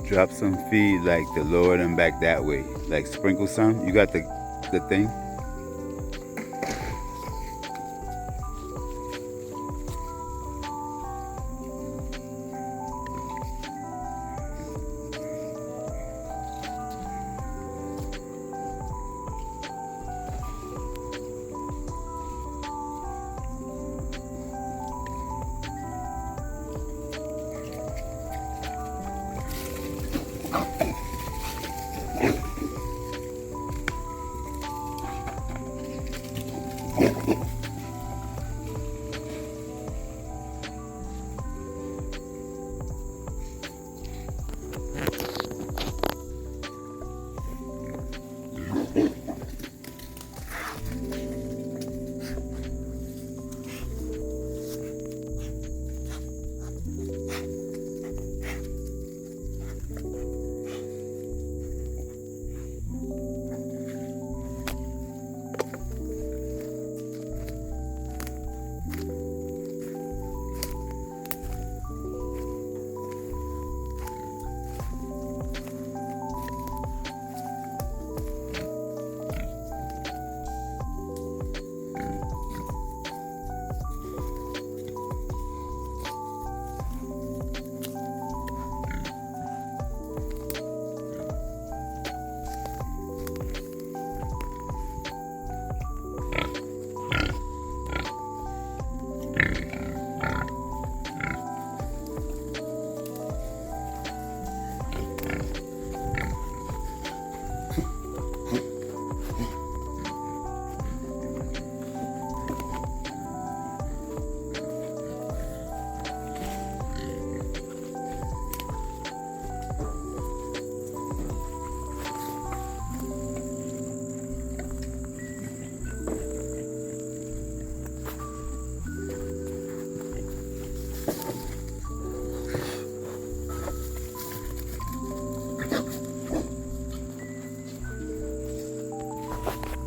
Drop some feed, like to lower them back that way. Like sprinkle some. You got the thing?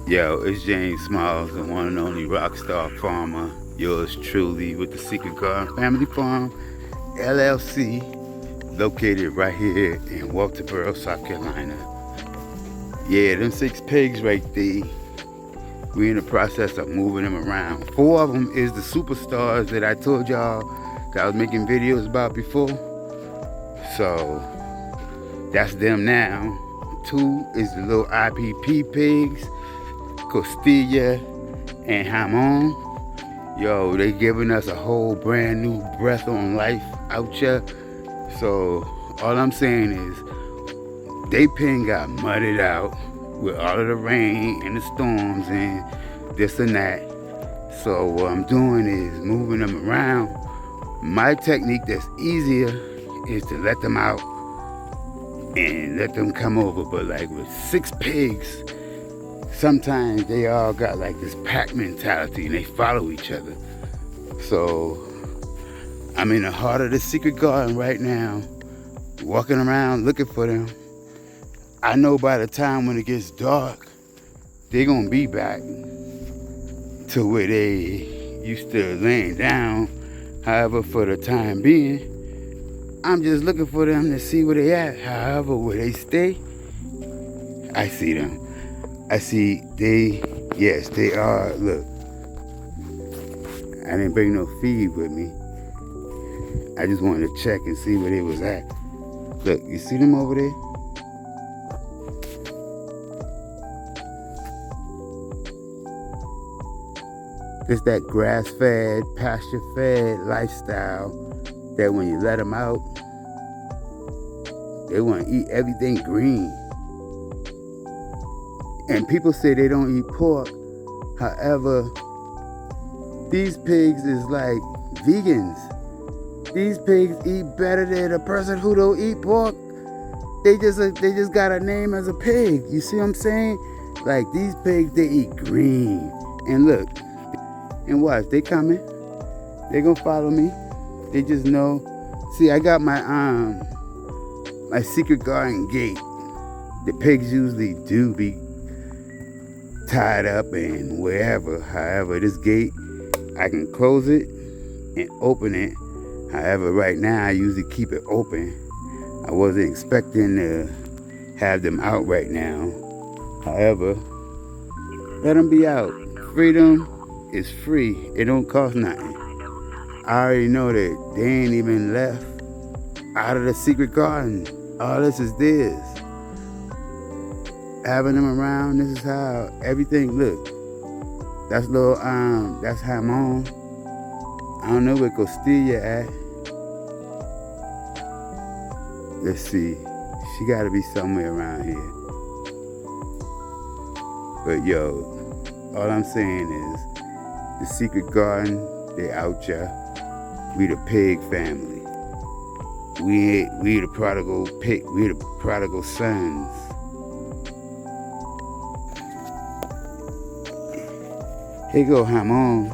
Yo, it's James Smalls, the one and only rockstar farmer. Yours truly with the Seekret Garden Family Farm, LLC, located right here in Walterboro, South Carolina. Yeah, them 6 pigs right there, we in the process of moving them around. 4 of them is the superstars that I told y'all that I was making videos about before. So, that's them now. 2 is the little IPP pigs, Costilla and Hamon. Yo, they giving us a whole brand new breath on life out here. So all I'm saying is they pen got mudded out with all of the rain and the storms and this and that. So what I'm doing is moving them around. My technique that's easier is to let them out and let them come over. But like with 6 pigs, sometimes they all got like this pack mentality and they follow each other. So I'm in the heart of the Seekret Garden right now, walking around looking for them. I know by the time when it gets dark, they're gonna be back to where they used to laying down. However, for the time being, I'm just looking for them to see where they at. However, where they stay, I see them. I see yes, they are. Look, I didn't bring no feed with me. I just wanted to check and see where they was at. Look, you see them over there? It's that grass-fed, pasture-fed lifestyle that when you let them out, they want to eat everything green. And people say they don't eat pork. However, these pigs is like vegans. These pigs eat better than a person who don't eat pork. They just got a name as a pig. You see what I'm saying? Like these pigs, they eat green. And look, and watch, they coming. They gonna follow me. They just know. See, I got my my Seekret Garden gate. The pigs usually do be tied up and wherever. However, this gate, I can close it and open it. However, right now I usually keep it open. I wasn't expecting to have them out right now. However, let them be out. Freedom is free. It don't cost nothing. I already know that they ain't even left out of the secret garden. All this is theirs. Having them around, this is how everything look. That's little that's Hamon. I don't know where Costilla at. Let's see. She gotta be somewhere around here. But yo, all I'm saying is the secret garden, they out ya. We the pig family. We the prodigal pig. We the prodigal sons. Here go Hamon.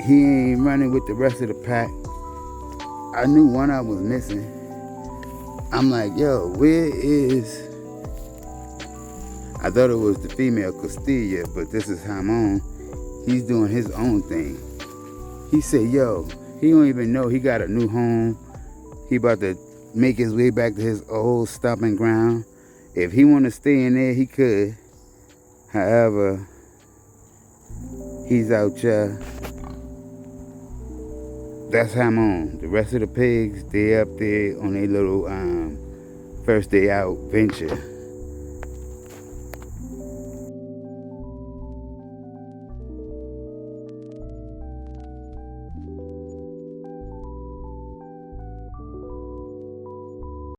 He ain't running with the rest of the pack. I knew one of them was missing. I'm like, yo, where is... I thought it was the female Costilla, but this is Hamon. He's doing his own thing. He said, yo, he don't even know he got a new home. He about to make his way back to his old stomping ground. If he want to stay in there, he could. However, he's out here. That's Hamon. The rest of the pigs, they up there on their little first day out venture.